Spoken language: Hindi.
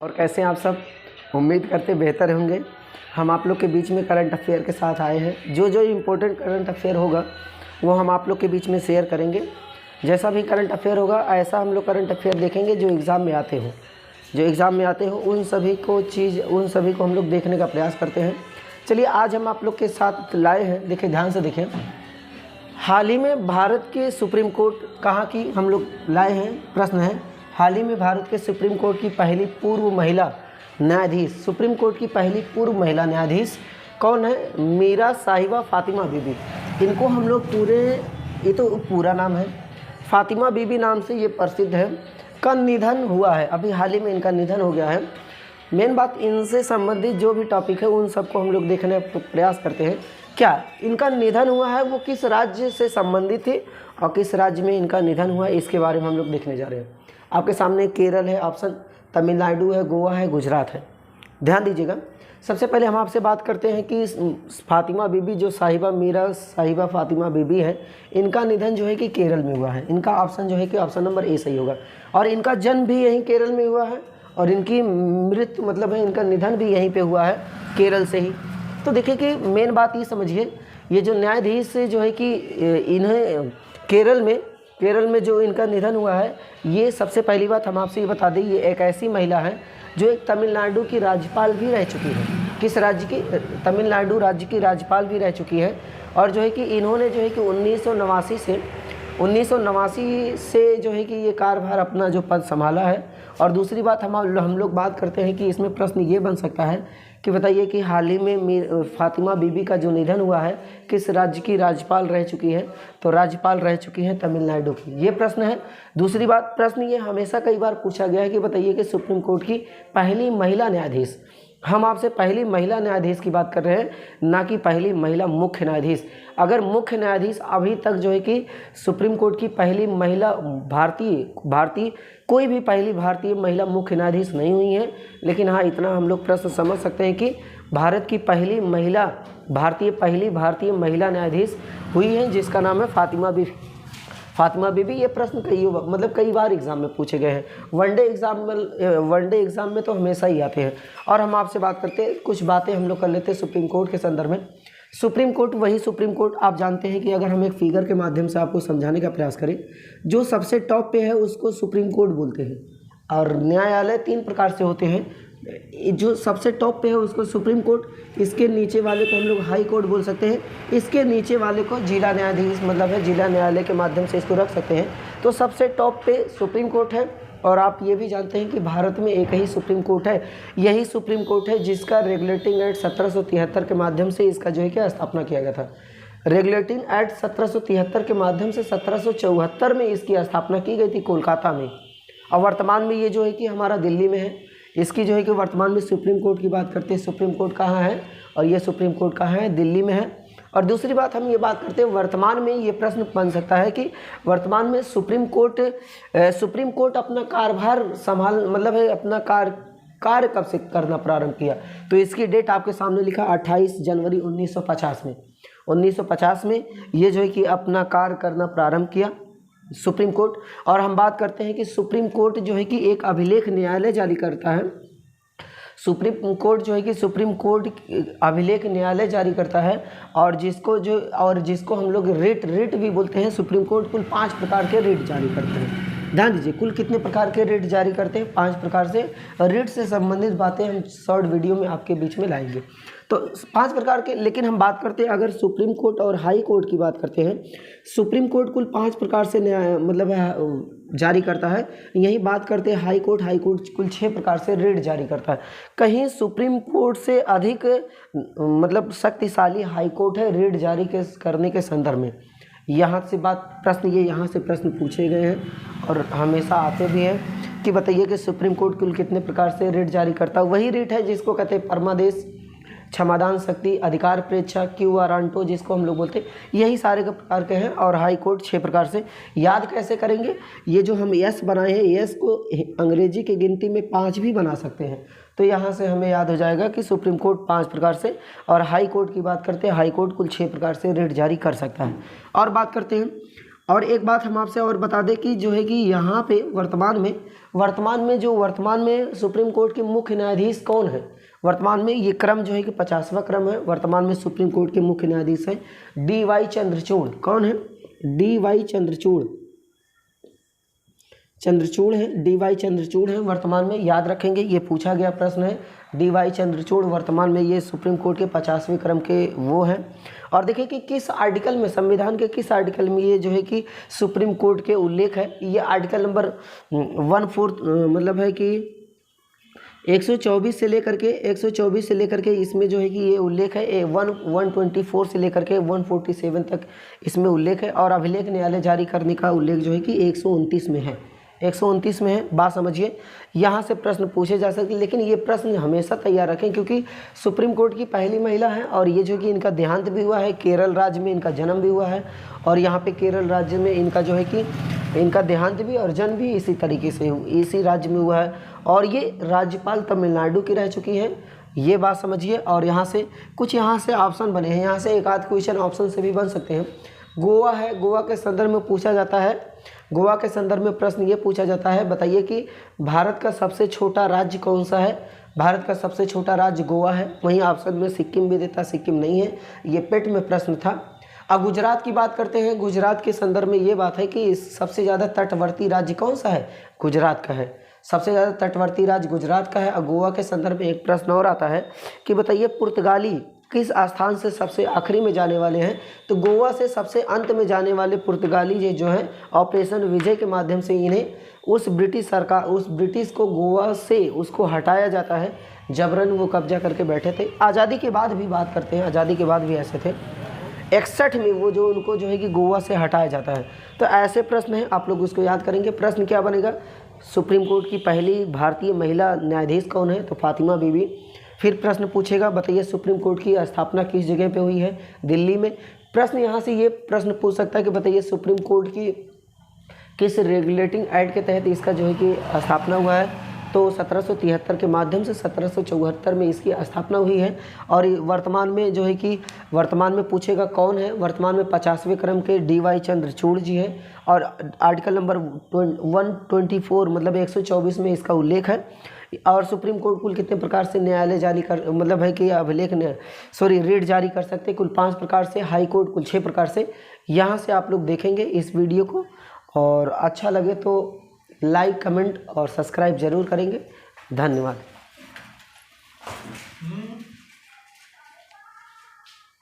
और कैसे हैं आप सब। उम्मीद करते बेहतर होंगे। हम आप लोग के बीच में करंट अफेयर के साथ आए हैं। जो जो इम्पोर्टेंट करंट अफेयर होगा वो हम आप लोग के बीच में शेयर करेंगे। जैसा भी करंट अफेयर होगा ऐसा हम लोग करंट अफेयर देखेंगे जो एग्ज़ाम में आते हो उन सभी को हम लोग देखने का प्रयास करते हैं। चलिए आज हम आप लोग के साथ लाए हैं, देखिए ध्यान से देखें। हाल ही में भारत के सुप्रीम कोर्ट कहाँ की हम लोग लाए हैं, प्रश्न है। हाल ही में भारत के सुप्रीम कोर्ट की पहली पूर्व महिला न्यायाधीश, सुप्रीम कोर्ट की पहली पूर्व महिला न्यायाधीश कौन है? मीरा साहिबा फातिमा बीबी। इनको हम लोग ये तो पूरा नाम है, फातिमा बीबी नाम से ये प्रसिद्ध है। का निधन हुआ है, अभी हाल ही में इनका निधन हो गया है। मेन बात इनसे संबंधित जो भी टॉपिक है उन सबको हम लोग देखने का प्रयास करते हैं। क्या इनका निधन हुआ है, वो किस राज्य से संबंधित थे और किस राज्य में इनका निधन हुआ है, इसके बारे में हम लोग देखने जा रहे हैं। आपके सामने केरल है ऑप्शन, तमिलनाडु है, गोवा है, गुजरात है। ध्यान दीजिएगा। सबसे पहले हम आपसे बात करते हैं कि फातिमा बीबी जो मीरा साहिबा फातिमा बीबी है, इनका निधन जो है कि केरल में हुआ है। इनका ऑप्शन जो है कि ऑप्शन नंबर ए सही होगा। और इनका जन्म भी यहीं केरल में हुआ है और इनकी मृत्यु मतलब है इनका निधन भी यहीं पे हुआ है, केरल से ही। तो देखिए कि मेन बात ये समझिए, ये जो न्यायाधीश जो है कि इन्हें केरल में जो इनका निधन हुआ है, ये सबसे पहली बात हम आपसे ये बता दें, ये एक ऐसी महिला है जो एक तमिलनाडु की राज्यपाल भी रह चुकी है। किस राज्य की? तमिलनाडु राज्य की राज्यपाल भी रह चुकी है। और जो है कि इन्होंने जो है कि 1989 से जो है कि ये कार्यभार अपना जो पद संभाला है। और दूसरी बात हम लोग बात करते हैं कि इसमें प्रश्न ये बन सकता है कि बताइए कि हाल ही में फातिमा बीबी का जो निधन हुआ है किस राज्य की राज्यपाल रह चुकी है? तो राज्यपाल रह चुकी है तमिलनाडु की, ये प्रश्न है। दूसरी बात, प्रश्न ये हमेशा कई बार पूछा गया है कि बताइए कि सुप्रीम कोर्ट की पहली महिला न्यायाधीश, हम आपसे पहली महिला न्यायाधीश की बात कर रहे हैं, ना कि पहली महिला मुख्य न्यायाधीश। अगर मुख्य न्यायाधीश अभी तक जो है कि सुप्रीम कोर्ट की पहली महिला भारतीय कोई भी पहली भारतीय महिला मुख्य न्यायाधीश नहीं हुई है। लेकिन हाँ, इतना हम लोग प्रश्न समझ सकते हैं कि भारत की पहली भारतीय महिला न्यायाधीश हुई है, जिसका नाम है फातिमा बीबी। ये प्रश्न कई बार एग्जाम में पूछे गए हैं। वनडे एग्जाम में तो हमेशा ही आते हैं। और हम आपसे बात करते हैं, कुछ बातें हम लोग कर लेते हैं सुप्रीम कोर्ट के संदर्भ में। सुप्रीम कोर्ट आप जानते हैं कि अगर हम एक फिगर के माध्यम से आपको समझाने का प्रयास करें, जो सबसे टॉप पे है उसको सुप्रीम कोर्ट बोलते हैं। और न्यायालय 3 प्रकार से होते हैं। जो सबसे टॉप पे है उसको सुप्रीम कोर्ट, इसके नीचे वाले को हम लोग हाई कोर्ट बोल सकते हैं, इसके नीचे वाले को जिला न्यायाधीश मतलब है जिला न्यायालय के माध्यम से इसको रख सकते हैं। तो सबसे टॉप पे सुप्रीम कोर्ट है। और आप ये भी जानते हैं कि भारत में एक ही सुप्रीम कोर्ट है, यही सुप्रीम कोर्ट है जिसका रेगुलेटिंग एक्ट 1773 के माध्यम से इसका जो है क्या स्थापना किया गया था। रेगुलेटिंग एक्ट 1773 के माध्यम से 1774 में इसकी स्थापना की गई थी कोलकाता में। और वर्तमान में ये जो है कि हमारा दिल्ली में है। इसकी जो है कि वर्तमान में सुप्रीम कोर्ट की बात करते हैं, सुप्रीम कोर्ट कहाँ है और ये सुप्रीम कोर्ट कहाँ है? दिल्ली में है। और दूसरी बात हम ये बात करते हैं, वर्तमान में ये प्रश्न बन सकता है कि वर्तमान में सुप्रीम कोर्ट अपना कार्यभार अपना कार्य कब से करना प्रारंभ किया? तो इसकी डेट आपके सामने लिखा 28 जनवरी 1950 में। 1950 में ये जो है कि अपना कार्य करना प्रारंभ किया सुप्रीम कोर्ट। और हम बात करते हैं कि सुप्रीम कोर्ट जो है कि एक अभिलेख न्यायालय जारी करता है। सुप्रीम कोर्ट अभिलेख न्यायालय जारी करता है। और जिसको हम लोग रिट भी बोलते हैं। सुप्रीम कोर्ट कुल 5 प्रकार के रिट जारी करते हैं। ध्यान दीजिए, कुल कितने प्रकार के रिट जारी करते हैं? 5 प्रकार से। रिट से संबंधित बातें हम शॉर्ट वीडियो में आपके बीच में लाएंगे। तो 5 प्रकार के, लेकिन हम बात करते हैं अगर सुप्रीम कोर्ट और हाई कोर्ट की बात करते हैं, सुप्रीम कोर्ट कुल 5 प्रकार से जारी करता है। यही बात करते हैं हाई कोर्ट कुल 6 प्रकार से रिट जारी करता है। कहीं सुप्रीम कोर्ट से अधिक शक्तिशाली हाई कोर्ट है रिट जारी करने के संदर्भ में। यहाँ से प्रश्न पूछे गए हैं और हमेशा आते भी हैं कि बताइए कि सुप्रीम कोर्ट कुल कितने प्रकार से रिट जारी करता है। वही रिट है जिसको कहते हैं परमादेश, क्षमादान शक्ति, अधिकार प्रेक्षा, क्यू वारंटो जिसको हम लोग बोलते हैं, यही सारे के प्रकार के हैं। और हाई कोर्ट 6 प्रकार से। याद कैसे करेंगे? ये जो हम यस बनाए हैं, यस को अंग्रेजी की गिनती में 5 भी बना सकते हैं। तो यहाँ से हमें याद हो जाएगा कि सुप्रीम कोर्ट 5 प्रकार से। और हाई कोर्ट की बात करते हैं, हाई कोर्ट कुल 6 प्रकार से रिट जारी कर सकता है। और बात करते हैं और एक बात हम आपसे और बता दें कि जो है कि यहाँ पे वर्तमान में सुप्रीम कोर्ट के मुख्य न्यायाधीश कौन है। वर्तमान में ये क्रम जो है कि 50वां क्रम है। वर्तमान में सुप्रीम कोर्ट के मुख्य न्यायाधीश हैं DY चंद्रचूड़। कौन है? DY चंद्रचूड़ है, DY चंद्रचूड़ है वर्तमान में। याद रखेंगे, ये पूछा गया प्रश्न है। DY चंद्रचूड़ वर्तमान में ये सुप्रीम कोर्ट के 50वें क्रम के वो हैं। और देखिए कि किस आर्टिकल में, संविधान के किस आर्टिकल में ये जो है कि सुप्रीम कोर्ट के उल्लेख है। ये आर्टिकल नंबर 1/4 मतलब है कि 124 से लेकर के इसमें जो है कि ये उल्लेख है 124 से लेकर के 147 तक इसमें उल्लेख है। और अभिलेख न्यायालय जारी करने का उल्लेख जो है कि 129 में है, 129 में है। बात समझिए, यहाँ से प्रश्न पूछे जा सकते हैं, लेकिन ये प्रश्न हमेशा तैयार रखें क्योंकि सुप्रीम कोर्ट की पहली महिला है और ये जो कि इनका देहांत भी हुआ है, केरल राज्य में इनका जन्म भी हुआ है और यहाँ पे केरल राज्य में इनका जो है कि इनका देहांत भी और जन्म भी इसी तरीके से इसी राज्य में हुआ है। और ये राज्यपाल तमिलनाडु की रह चुकी हैं, ये बात समझिए। और यहाँ से कुछ यहाँ से ऑप्शन बने हैं, यहाँ से एक आध क्वेश्चन ऑप्शन से भी बन सकते हैं। गोवा है, गोवा के संदर्भ में पूछा जाता है, गोवा के संदर्भ में प्रश्न ये पूछा जाता है, बताइए कि भारत का सबसे छोटा राज्य कौन सा है। भारत का सबसे छोटा राज्य गोवा है। वहीं ऑप्शन में सिक्किम भी देता, सिक्किम नहीं है, ये पेट में प्रश्न था। अब गुजरात की बात करते हैं। गुजरात के संदर्भ में ये बात है कि सबसे ज़्यादा तटवर्ती राज्य कौन सा है, गुजरात का है। सबसे ज़्यादा तटवर्ती राज्य गुजरात का है। और गोवा के संदर्भ में एक प्रश्न और आता है कि बताइए पुर्तगाली किस स्थान से सबसे आखिरी में जाने वाले हैं। तो गोवा से सबसे अंत में जाने वाले पुर्तगाली ये जो है ऑपरेशन विजय के माध्यम से इन्हें उस ब्रिटिश को गोवा से उसको हटाया जाता है, जबरन वो कब्जा करके बैठे थे। आज़ादी के बाद भी बात करते हैं, आज़ादी के बाद भी ऐसे थे। 61 में वो जो उनको जो है कि गोवा से हटाया जाता है। तो ऐसे प्रश्न हैं, आप लोग उसको याद करेंगे। प्रश्न क्या बनेगा, सुप्रीम कोर्ट की पहली भारतीय महिला न्यायाधीश कौन है, तो फातिमा बीबी। फिर प्रश्न पूछेगा बताइए सुप्रीम कोर्ट की स्थापना किस जगह पे हुई है, दिल्ली में। प्रश्न यहाँ से ये प्रश्न पूछ सकता है कि बताइए सुप्रीम कोर्ट की किस रेगुलेटिंग एक्ट के तहत इसका जो है कि स्थापना हुआ है। तो 1773 के माध्यम से 1774 में इसकी स्थापना हुई है। और वर्तमान में जो है कि वर्तमान में पूछेगा कौन है, वर्तमान में 50वें क्रम के DY चंद्रचूड़ जी हैं। और आर्टिकल नंबर 124 मतलब 124 में इसका उल्लेख है। और सुप्रीम कोर्ट कुल कितने प्रकार से न्यायालय जारी कर मतलब है कि अभिलेख रीट जारी कर सकते हैं, कुल 5 प्रकार से, हाई कोर्ट कुल 6 प्रकार से। यहाँ से आप लोग देखेंगे इस वीडियो को और अच्छा लगे तो लाइक, कमेंट और सब्सक्राइब जरूर करेंगे। धन्यवाद।